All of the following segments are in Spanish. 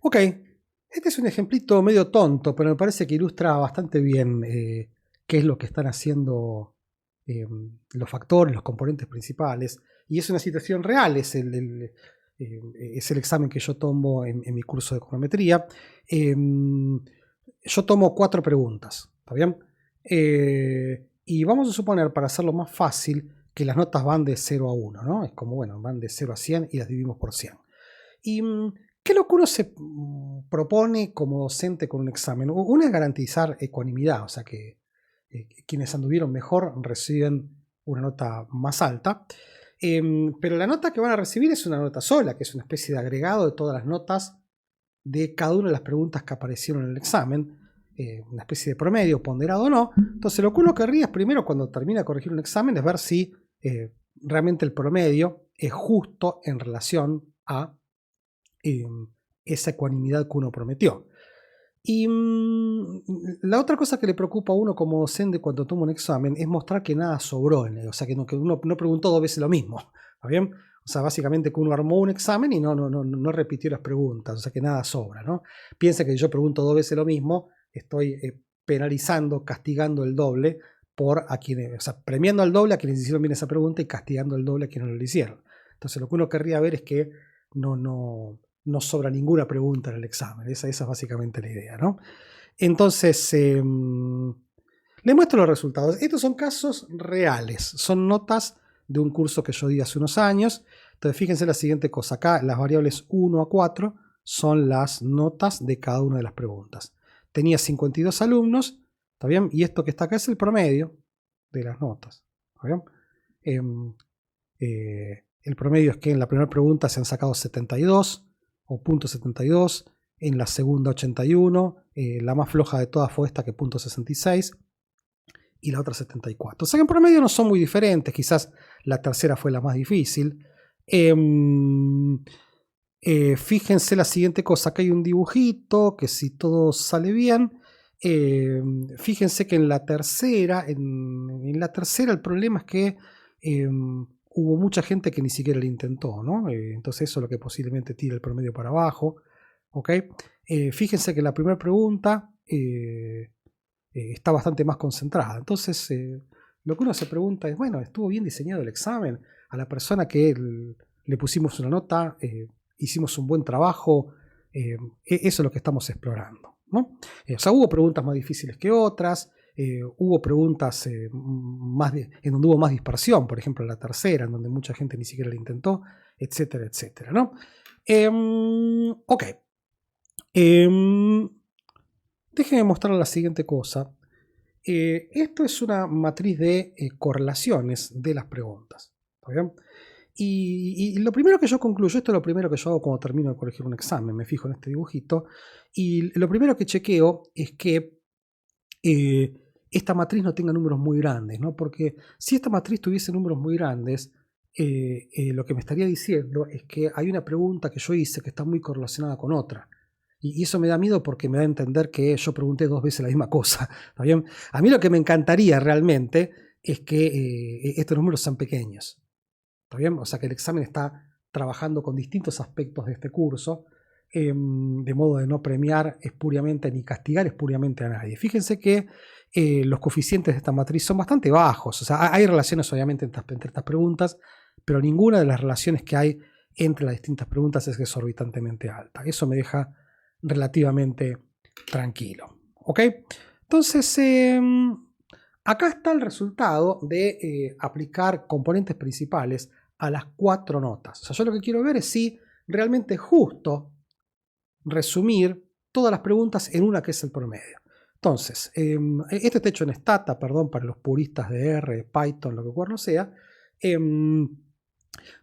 Ok, este es un ejemplito medio tonto, pero me parece que ilustra bastante bien qué es lo que están haciendo los factores, los componentes principales. Y es una situación real, es el examen que yo tomo en mi curso de econometría. Yo tomo 4 preguntas, ¿está bien? Y vamos a suponer, para hacerlo más fácil, que las notas van de 0 a 1, ¿no? Es como, bueno, van de 0 a 100 y las dividimos por 100. ¿Y qué es lo que uno se propone como docente con un examen? Uno es garantizar ecuanimidad, o sea que quienes anduvieron mejor reciben una nota más alta. Pero la nota que van a recibir es una nota sola, que es una especie de agregado de todas las notas de cada una de las preguntas que aparecieron en el examen, una especie de promedio, ponderado o no. Entonces lo que uno querría es primero, cuando termina de corregir un examen, es ver si realmente el promedio es justo en relación a esa ecuanimidad que uno prometió. Y la otra cosa que le preocupa a uno como docente cuando toma un examen es mostrar que nada sobró en él, o sea, que uno no preguntó 2 veces lo mismo, ¿está bien? O sea, básicamente que uno armó un examen y no repitió las preguntas, o sea, que nada sobra, ¿no? Piensa que yo pregunto 2 veces lo mismo, estoy penalizando, castigando el doble por a quienes, o sea, premiando al doble a quienes hicieron bien esa pregunta y castigando el doble a quienes no lo hicieron. Entonces, lo que uno querría ver es que no sobra ninguna pregunta en el examen. Esa es básicamente la idea, ¿no? Entonces, le muestro los resultados. Estos son casos reales, son notas de un curso que yo di hace unos años. Entonces, fíjense la siguiente cosa. Acá las variables 1 a 4 son las notas de cada una de las preguntas. Tenía 52 alumnos, ¿está bien? Y esto que está acá es el promedio de las notas, ¿está bien? El promedio es que en la primera pregunta se han sacado 72 o .72, en la segunda 81, la más floja de todas fue esta que .66 y la otra 74. O sea que en promedio no son muy diferentes, quizás la tercera fue la más difícil. Fíjense la siguiente cosa, acá hay un dibujito que si todo sale bien, fíjense que en la tercera el problema es que hubo mucha gente que ni siquiera lo intentó, ¿no? Entonces eso es lo que posiblemente tira el promedio para abajo, ¿ok? Fíjense que la primera pregunta está bastante más concentrada. Entonces lo que uno se pregunta es, bueno, ¿estuvo bien diseñado el examen? A la persona que le pusimos una nota, hicimos un buen trabajo, eso es lo que estamos explorando, ¿no? O sea, hubo preguntas más difíciles que otras, hubo preguntas en donde hubo más dispersión, por ejemplo la tercera, en donde mucha gente ni siquiera la intentó, etcétera, etcétera, ¿no? Ok. Déjenme mostrar la siguiente cosa. Esto es una matriz de correlaciones de las preguntas, ¿está bien? Y lo primero que yo concluyo, esto es lo primero que yo hago cuando termino de corregir un examen, me fijo en este dibujito, y lo primero que chequeo es que esta matriz no tenga números muy grandes, ¿no? Porque si esta matriz tuviese números muy grandes, lo que me estaría diciendo es que hay una pregunta que yo hice que está muy correlacionada con otra. Y eso me da miedo porque me da a entender que yo pregunté 2 veces la misma cosa, ¿está bien? A mí lo que me encantaría realmente es que estos números sean pequeños, ¿está bien? O sea, que el examen está trabajando con distintos aspectos de este curso, de modo de no premiar espuriamente ni castigar espuriamente a nadie. Fíjense que los coeficientes de esta matriz son bastante bajos. O sea, hay relaciones obviamente entre estas preguntas, pero ninguna de las relaciones que hay entre las distintas preguntas es exorbitantemente alta. Eso me deja relativamente tranquilo. ¿Ok? Entonces, acá está el resultado de aplicar componentes principales a las 4 notas. O sea, yo lo que quiero ver es si realmente es justo resumir todas las preguntas en una que es el promedio. Entonces, esto está hecho en Stata, perdón, para los puristas de R, Python, lo que cuerno sea.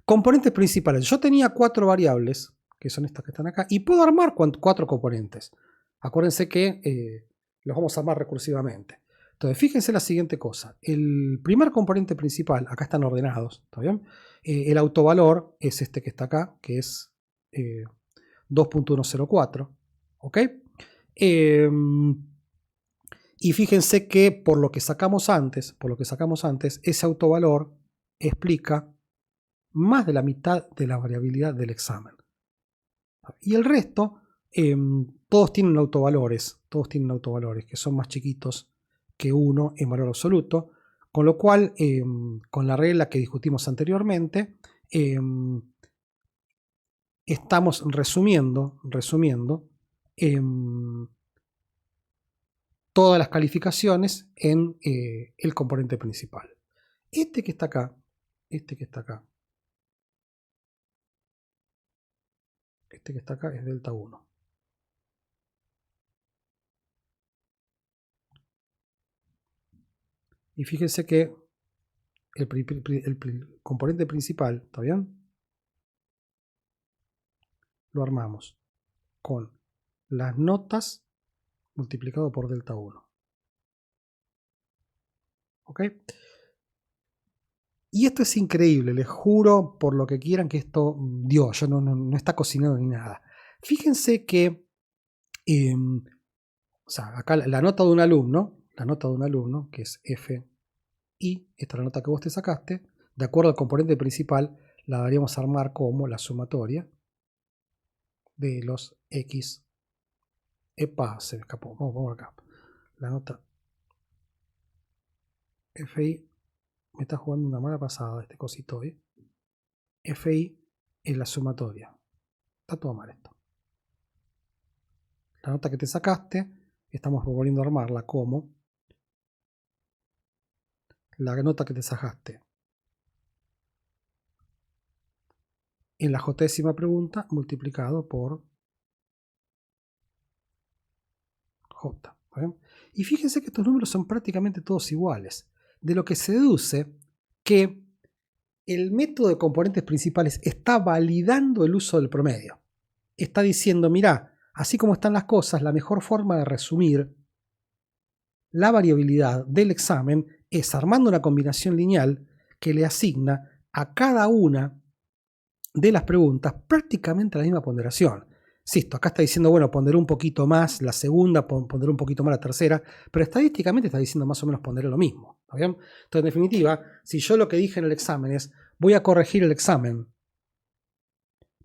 Componentes principales. Yo tenía 4 variables, que son estas que están acá, y puedo armar 4 componentes. Acuérdense que los vamos a armar recursivamente. Entonces, fíjense la siguiente cosa. El primer componente principal, acá están ordenados, ¿está bien? El autovalor es este que está acá, que es 2.104, ¿ok? Y fíjense que por lo que sacamos antes, ese autovalor explica más de la mitad de la variabilidad del examen. Y el resto todos tienen autovalores que son más chiquitos que 1 en valor absoluto, con lo cual, con la regla que discutimos anteriormente, estamos resumiendo todas las calificaciones en el componente principal. Este que está acá, este que está acá es delta 1. Y fíjense que el componente principal, ¿está bien? Lo armamos con las notas multiplicado por delta 1. ¿Ok? Y esto es increíble, les juro por lo que quieran que esto dio, yo no está cocinado ni nada. Fíjense que, o sea, acá la nota de un alumno, que es F y esta es la nota que vos te sacaste, de acuerdo al componente principal, la daríamos a armar como la sumatoria de los X. Epa, se me escapó, vamos por acá. La nota FI, me está jugando una mala pasada este cosito hoy. FI es la sumatoria. Está todo mal esto. La nota que te sacaste, estamos volviendo a armarla como la nota que te sacaste en la j-ª pregunta multiplicado por j. ¿Bien? Y fíjense que estos números son prácticamente todos iguales, de lo que se deduce que el método de componentes principales está validando el uso del promedio. Está diciendo, mirá, así como están las cosas, la mejor forma de resumir la variabilidad del examen es armando una combinación lineal que le asigna a cada una de las preguntas prácticamente la misma ponderación. Insisto, acá está diciendo, bueno, ponderé un poquito más la segunda, ponderé un poquito más la tercera, pero estadísticamente está diciendo más o menos ponderé lo mismo. ¿Está bien? Entonces, en definitiva, si yo lo que dije en el examen es, voy a corregir el examen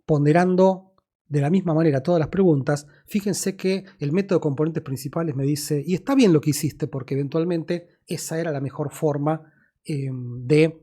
ponderando de la misma manera todas las preguntas, fíjense que el método de componentes principales me dice, y está bien lo que hiciste porque eventualmente esa era la mejor forma de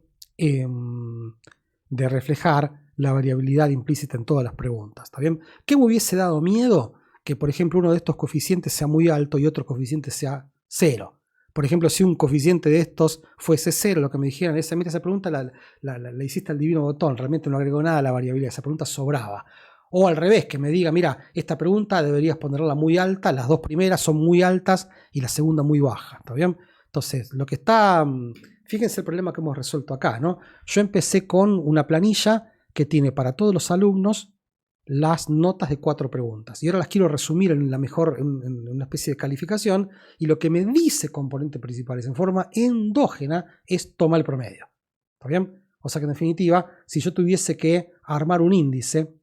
reflejar la variabilidad implícita en todas las preguntas. ¿Está bien? ¿Qué me hubiese dado miedo? Que, por ejemplo, uno de estos coeficientes sea muy alto y otro coeficiente sea 0. Por ejemplo, si un coeficiente de estos fuese 0, lo que me dijeran es, mira, esa pregunta la hiciste al divino botón, realmente no agregó nada a la variabilidad, esa pregunta sobraba. O al revés, que me diga, mira, esta pregunta deberías ponerla muy alta, las dos primeras son muy altas y la segunda muy baja. ¿Está bien? Entonces, lo que está... Fíjense el problema que hemos resuelto acá, ¿no? Yo empecé con una planilla que tiene para todos los alumnos las notas de 4 preguntas. Y ahora las quiero resumir en una especie de calificación. Y lo que me dice componentes principales en forma endógena es toma el promedio. ¿Está bien? O sea que en definitiva, si yo tuviese que armar un índice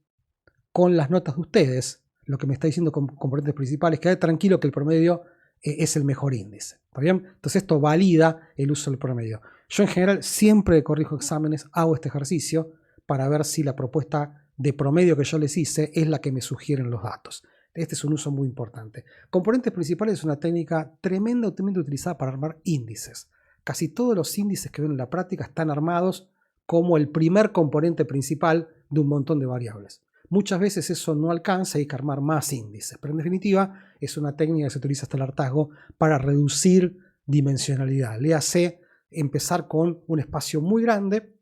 con las notas de ustedes, lo que me está diciendo componentes principales, quedad tranquilo que el promedio es el mejor índice. ¿Está bien? Entonces esto valida el uso del promedio. Yo en general siempre corrijo exámenes, hago este ejercicio para ver si la propuesta de promedio que yo les hice es la que me sugieren los datos. Este es un uso muy importante. Componentes principales es una técnica tremendamente utilizada para armar índices. Casi todos los índices que ven en la práctica están armados como el primer componente principal de un montón de variables. Muchas veces eso no alcanza y hay que armar más índices, pero en definitiva es una técnica que se utiliza hasta el hartazgo para reducir dimensionalidad. Léase, empezar con un espacio muy grande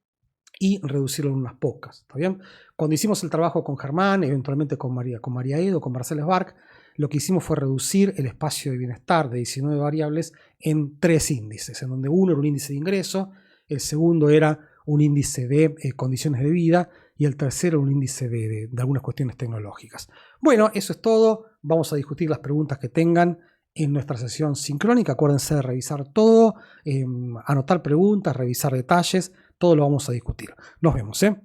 y reducirlo en unas pocas. ¿Está bien? Cuando hicimos el trabajo con Germán, eventualmente con María Edo, con Marcelo Sbark, lo que hicimos fue reducir el espacio de bienestar de 19 variables en 3 índices, en donde uno era un índice de ingreso, el segundo era un índice de condiciones de vida y el tercero un índice de algunas cuestiones tecnológicas. Bueno, eso es todo. Vamos a discutir las preguntas que tengan en nuestra sesión sincrónica. Acuérdense de revisar todo, anotar preguntas, revisar detalles. Todo lo vamos a discutir. Nos vemos, ¿eh?